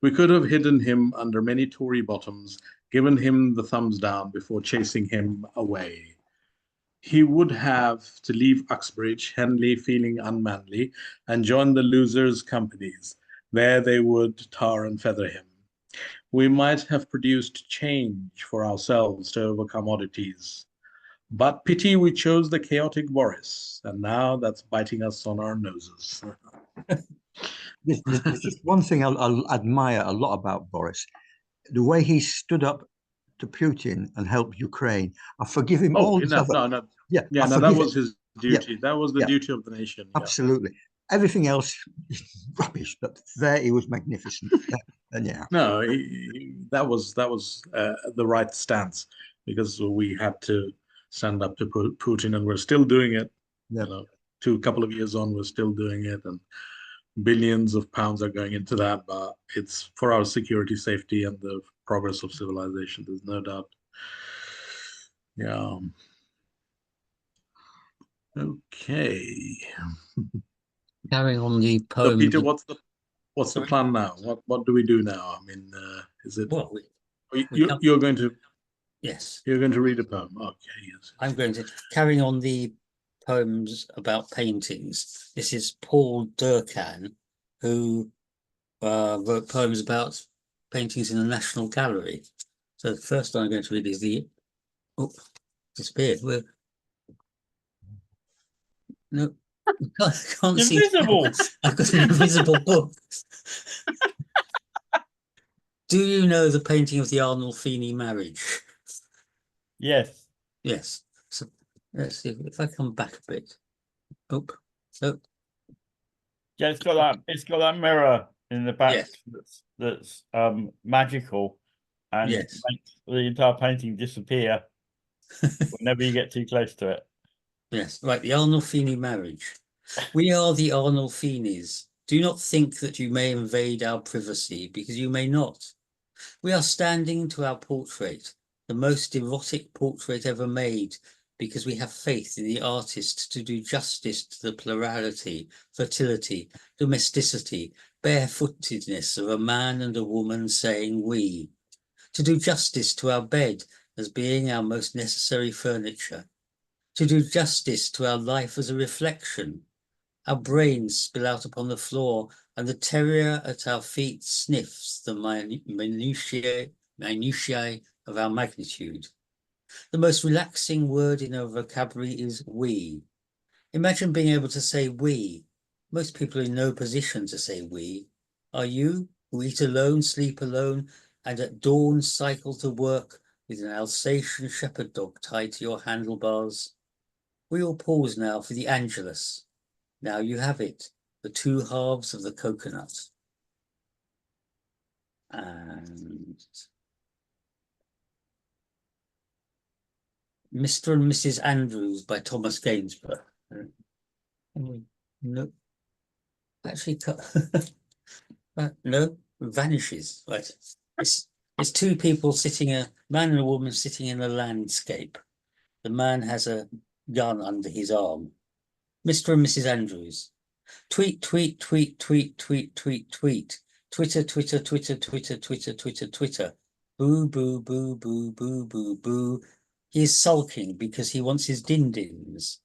We could have hidden him under many Tory bottoms, given him the thumbs down before chasing him away. He would have to leave Uxbridge, Henley feeling unmanly, and join the losers' companies. There they would tar and feather him. We might have produced change for ourselves to overcome oddities. But pity we chose the chaotic Boris, and now that's biting us on our noses. There's just one thing I'll admire a lot about Boris. The way he stood up to Putin and helped Ukraine. I forgive him all this other. No. Yeah, that was his duty. Yeah. That was the duty of the nation. Yeah. Absolutely. Everything else is rubbish, but there he was magnificent. And yeah. No, that was the right stance, because we had to stand up to Putin, and we're still doing it. Yeah. You know, a couple of years on, we're still doing it, and billions of pounds are going into that, but it's for our security, safety, and the progress of civilization. There's no doubt. Yeah. Okay. Carrying on the So poem. Peter, what's the plan now? What do we do now? I mean, Is it? Well, You're going to yes, read a poem. Okay, yes. I'm going to carry on the poems about paintings. This is Paul Durcan, who wrote poems about paintings in the National Gallery. So the first one I'm going to read is the disappeared. No, I can't see. Invisible. I've got an invisible book. Do you know the painting of the Arnolfini marriage? Yes. Yes. So let's see if I come back a bit. Oh. Yeah, it's got that mirror in the back Yes. that's magical, and Yes. makes the entire painting disappear whenever you get too close to it. Yes, right, the Arnolfini marriage. We are the Arnolfinis. Do not think that you may invade our privacy, because you may not. We are standing to our portrait, the most erotic portrait ever made, because we have faith in the artist to do justice to the plurality, fertility, domesticity, barefootedness of a man and a woman saying we. To do justice to our bed as being our most necessary furniture. To do justice to our life as a reflection. Our brains spill out upon the floor, and the terrier at our feet sniffs the minutiae of our magnitude. The most relaxing word in our vocabulary is we. Imagine being able to say we. Most people are in no position to say we. Are you, who eat alone, sleep alone, and at dawn cycle to work with an Alsatian shepherd dog tied to your handlebars? We all pause now for the Angelus. Now you have it, the two halves of the coconut. And Mr. and Mrs. Andrews by Thomas Gainsborough. No, actually, no, vanishes. Right, it's two people sitting, a man and a woman sitting in a landscape. The man has a gun under his arm. Mr. and Mrs. Andrews. Tweet, tweet, tweet, tweet, tweet, tweet, tweet. Twitter, Twitter, Twitter, Twitter, Twitter, Twitter, Twitter. Boo, boo, boo, boo, boo, boo, boo. He is sulking because he wants his din-dins.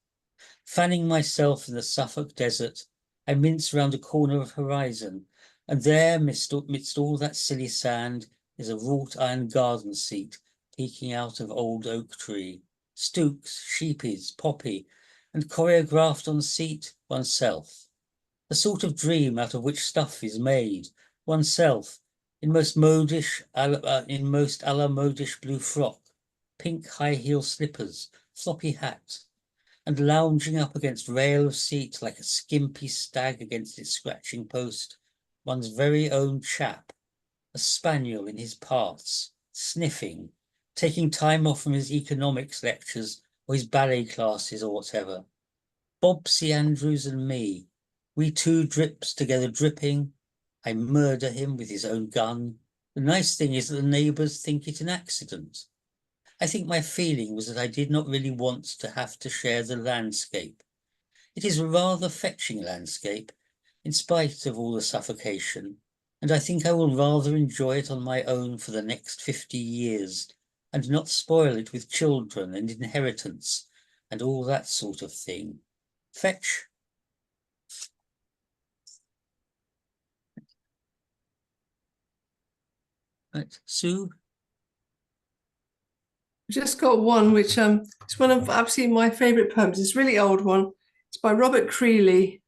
Fanning myself in the Suffolk desert, I mince round a corner of horizon, and there, midst all that silly sand, is a wrought iron garden seat peeking out of old oak tree. Stooks, sheepies, poppy, and choreographed on seat, oneself. A sort of dream out of which stuff is made, oneself, in most modish, a la modish blue frock, pink high heel slippers, floppy hat, and lounging up against rail of seat like a skimpy stag against its scratching post, one's very own chap, a spaniel in his parts, sniffing, taking time off from his economics lectures or his ballet classes or whatever. Bob C. Andrews and me, we two drips together dripping. I murder him with his own gun. The nice thing is that the neighbours think it an accident. I think my feeling was that I did not really want to have to share the landscape. It is a rather fetching landscape, in spite of all the suffocation, and I think I will rather enjoy it on my own for the next 50 years, and not spoil it with children and inheritance and all that sort of thing. Fetch. Right, Sue? Just got one which it's one of absolutely my favourite poems. It's a really old one. It's by Robert Creeley.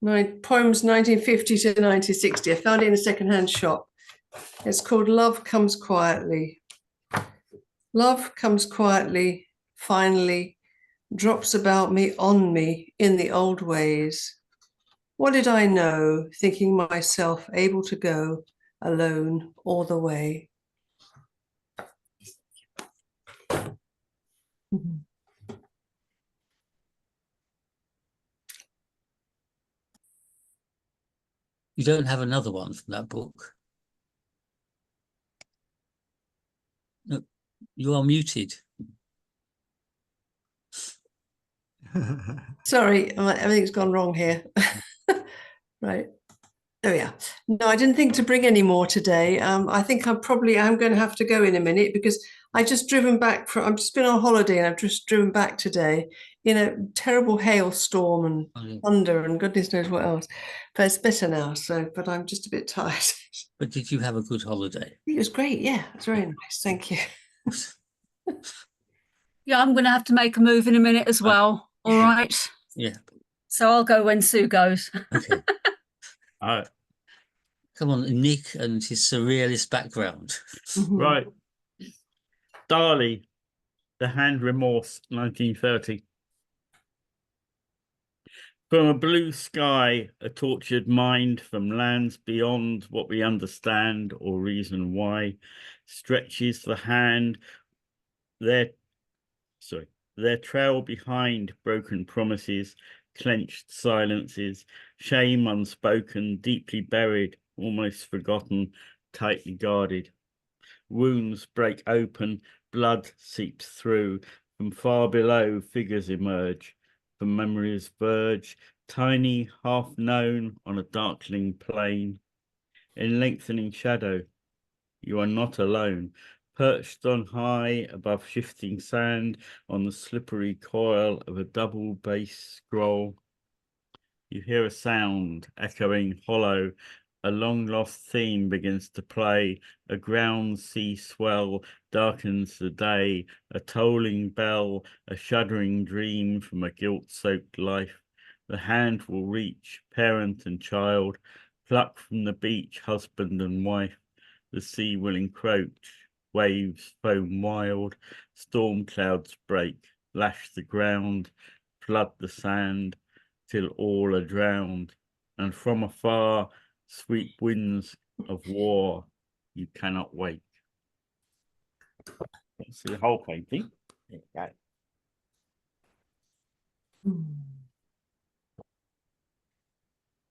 Poems 1950 to 1960. I found it in a secondhand shop. It's called Love Comes Quietly. Love comes quietly, finally, drops about me, on me, in the old ways. What did I know, thinking myself able to go alone all the way? You don't have another one from that book? No, you are muted. Sorry, everything's gone wrong here. Right. Oh yeah. No, I didn't think to bring any more today. I think I'm going to have to go in a minute because I've just been on holiday and I've just driven back today in a terrible hailstorm and Oh, yeah. thunder and goodness knows what else. But it's better now, but I'm just a bit tired. But did you have a good holiday? It was great, yeah. It's very nice. Thank you. Yeah, I'm going to have to make a move in a minute as well. All right. Yeah. So I'll go when Sue goes. Okay. Uh, Come on, Nick and his surrealist background. Mhm. right. Dali, The Hand Remorse, 1930. From a blue sky, a tortured mind from lands beyond what we understand or reason why stretches the hand, their trail behind broken promises, clenched silences, shame unspoken, deeply buried, almost forgotten, tightly guarded. Wounds break open, blood seeps through. From far below, figures emerge. From memory's verge, tiny, half-known on a darkling plain. In lengthening shadow, you are not alone. Perched on high above shifting sand on the slippery coil of a double bass scroll. You hear a sound echoing hollow. A long-lost theme begins to play. A ground sea swell darkens the day. A tolling bell, a shuddering dream from a guilt-soaked life. The hand will reach parent and child, pluck from the beach husband and wife. The sea will encroach, waves foam wild, storm clouds break, lash the ground, flood the sand, till all are drowned. And from afar, sweep winds of war, you cannot wake. That's the whole painting. Okay.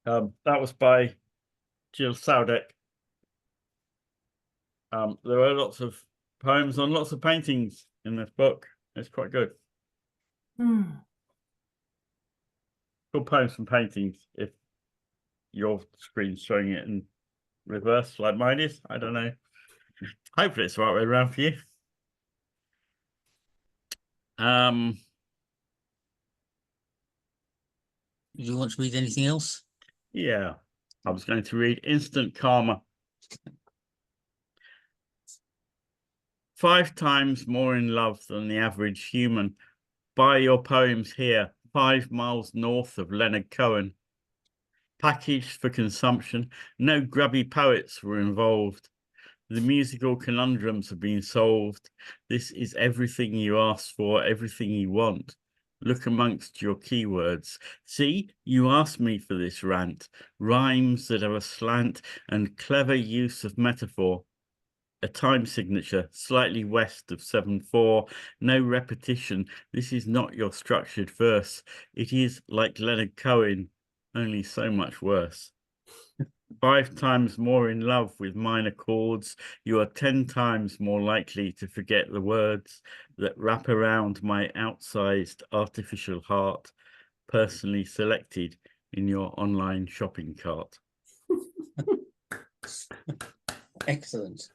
That was by Jill Saudek. There are lots of poems on lots of paintings in this book. It's quite good. Good poems and paintings. If your screen's showing it in reverse like mine is, I don't know. Hopefully it's the right way around for you. Do you want to read anything else? Yeah, I was going to read Instant Karma. 5 times more in love than the average human. Buy your poems here, 5 miles north of Leonard Cohen. Packaged for consumption, no grubby poets were involved. The musical conundrums have been solved. This is everything you asked for, everything you want. Look amongst your keywords. See, you asked me for this rant. Rhymes that are aslant and clever use of metaphor. A time signature slightly west of 7/4. No repetition. This is not your structured verse. It is like Leonard Cohen, only so much worse. 5 times more in love with minor chords, you are 10 times more likely to forget the words that wrap around my outsized artificial heart, personally selected in your online shopping cart. Excellent.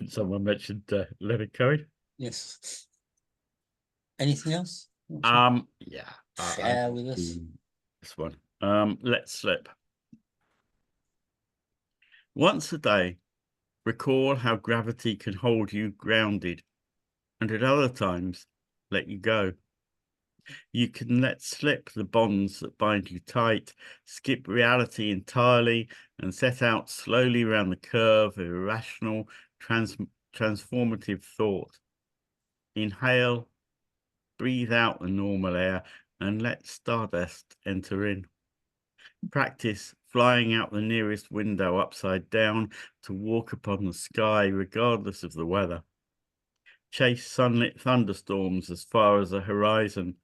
Someone mentioned Leonard Cohen. Yes. Anything else? Yeah. Share with us. This one. Let's slip. Once a day, recall how gravity can hold you grounded, and at other times, let you go. You can let slip the bonds that bind you tight, skip reality entirely, and set out slowly round the curve of irrational, transformative thought. Inhale, breathe out the normal air, and let stardust enter in. Practice flying out the nearest window upside down to walk upon the sky regardless of the weather. Chase sunlit thunderstorms as far as the horizon.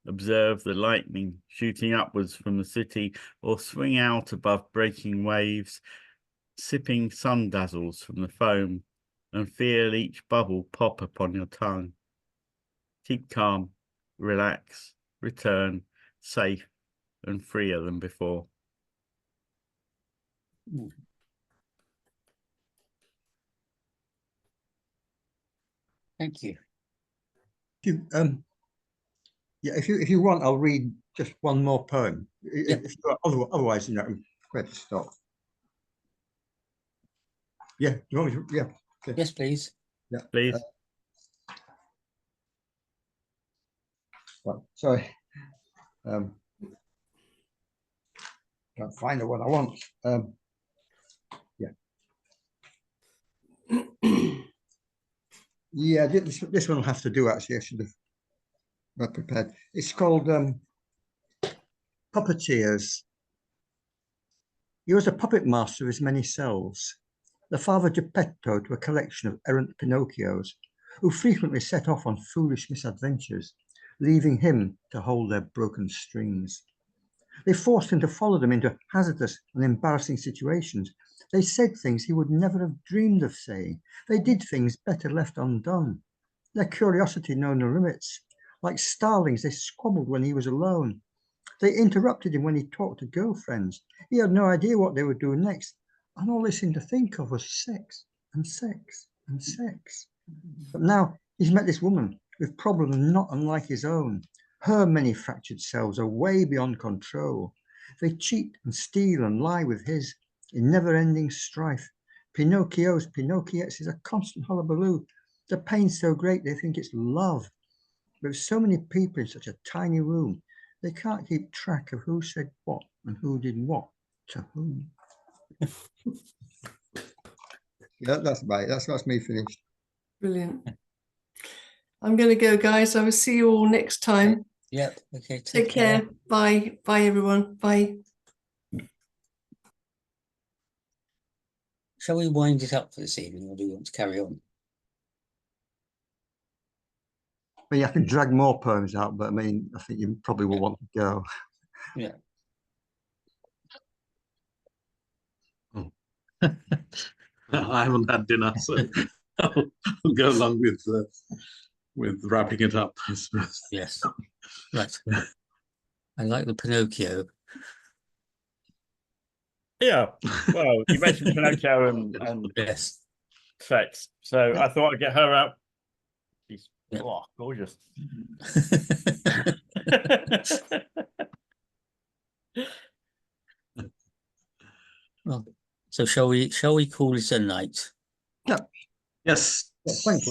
Observe the lightning shooting upwards from the city, or swing out above breaking waves, sipping sun dazzles from the foam, and feel each bubble pop upon your tongue. Keep calm, relax, return, safe and freer than before. Thank you. If you, yeah, if you want, I'll read just one more poem. Yeah. Otherwise, you know, I'm prepared to stop. Yeah, you want me to? Yeah. Okay. Yes, please. Yeah. Please. Well, sorry. Can't find the one I want. Yeah. Yeah, this one will have to do, actually. I should have not prepared. It's called Puppeteers. He was a puppet master of his many selves, the father Geppetto to a collection of errant Pinocchios, who frequently set off on foolish misadventures, leaving him to hold their broken strings. They forced him to follow them into hazardous and embarrassing situations. They said things he would never have dreamed of saying. They did things better left undone. Their curiosity knew no limits. Like starlings, they squabbled when he was alone. They interrupted him when he talked to girlfriends. He had no idea what they would do next. And all they seemed to think of was sex and sex and sex. But now he's met this woman with problems not unlike his own. Her many fractured selves are way beyond control. They cheat and steal and lie with his in never-ending strife. Pinocchiettes is a constant hullabaloo. The pain's so great they think it's love. But with so many people in such a tiny room, they can't keep track of who said what and who did what to whom. Yeah, that's about it. That's me finished. Brilliant. I'm going to go, guys. I will see you all next time. Yep. Okay. Take care. Bye. Bye, everyone. Bye. Shall we wind it up for this evening, or do you want to carry on? I mean, I can drag more poems out, but I mean, I think you probably will want to go. Yeah. I haven't had dinner, so I'll go along with wrapping it up, I suppose. Yes. Right. I like the Pinocchio. Yeah. Well, you mentioned Pinocchio and Yes. sex, so I thought I'd get her out. She's gorgeous. Well, so shall we call it a night? Yeah. Yes. Thanks.